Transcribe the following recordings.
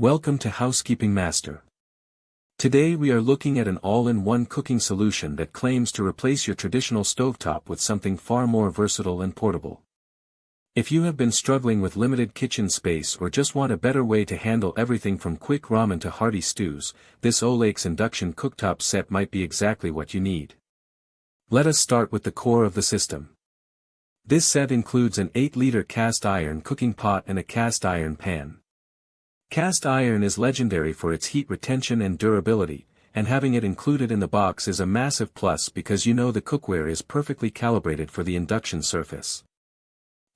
Welcome to Housekeeping Master. Today we are looking at an all-in-one cooking solution that claims to replace your traditional stovetop with something far more versatile and portable. If you have been struggling with limited kitchen space or just want a better way to handle everything from quick ramen to hearty stews, this Ollake's Induction Cooktop set might be exactly what you need. Let us start with the core of the system. This set includes an 8-liter cast iron cooking pot and a cast iron pan. Cast iron is legendary for its heat retention and durability, and having it included in the box is a massive plus because you know the cookware is perfectly calibrated for the induction surface.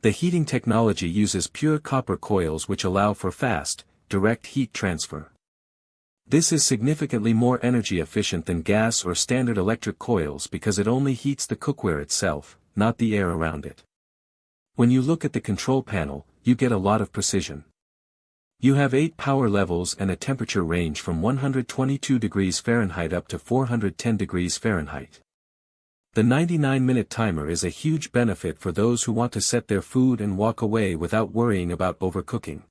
The heating technology uses pure copper coils which allow for fast, direct heat transfer. This is significantly more energy efficient than gas or standard electric coils because it only heats the cookware itself, not the air around it. When you look at the control panel, you get a lot of precision. You have 8 power levels and a temperature range from 122 degrees Fahrenheit up to 410 degrees Fahrenheit. The 99-minute timer is a huge benefit for those who want to set their food and walk away without worrying about overcooking.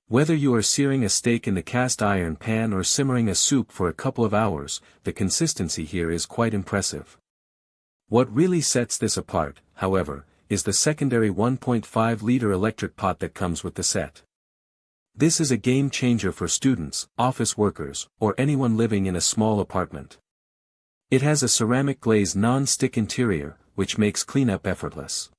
Whether you are searing a steak in the cast iron pan or simmering a soup for a couple of hours, the consistency here is quite impressive. What really sets this apart, however, is the secondary 1.5-liter electric pot that comes with the set. This is a game changer for students, office workers, or anyone living in a small apartment. It has a ceramic glaze non-stick interior, which makes cleanup effortless.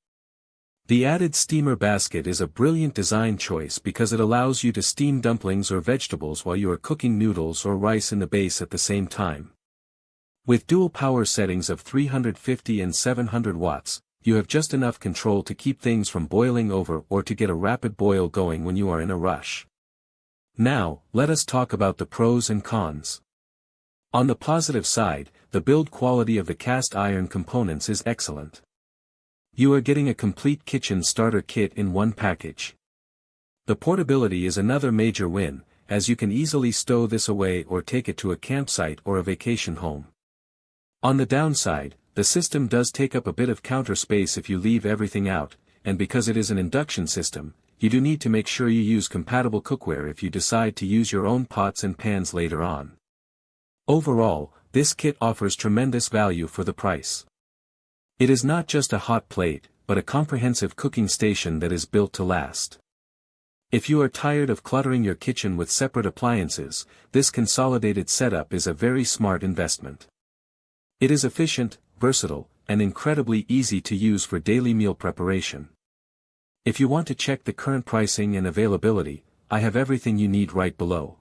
The added steamer basket is a brilliant design choice because it allows you to steam dumplings or vegetables while you are cooking noodles or rice in the base at the same time. With dual power settings of 350 and 700 watts, you have just enough control to keep things from boiling over or to get a rapid boil going when you are in a rush. Now, let us talk about the pros and cons. On the positive side, the build quality of the cast iron components is excellent. You are getting a complete kitchen starter kit in one package. The portability is another major win, as you can easily stow this away or take it to a campsite or a vacation home. On the downside, the system does take up a bit of counter space if you leave everything out, and because it is an induction system, you do need to make sure you use compatible cookware if you decide to use your own pots and pans later on. Overall, this kit offers tremendous value for the price. It is not just a hot plate, but a comprehensive cooking station that is built to last. If you are tired of cluttering your kitchen with separate appliances, this consolidated setup is a very smart investment. It is efficient, versatile, and incredibly easy to use for daily meal preparation. If you want to check the current pricing and availability, I have everything you need right below.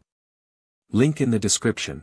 Link in the description.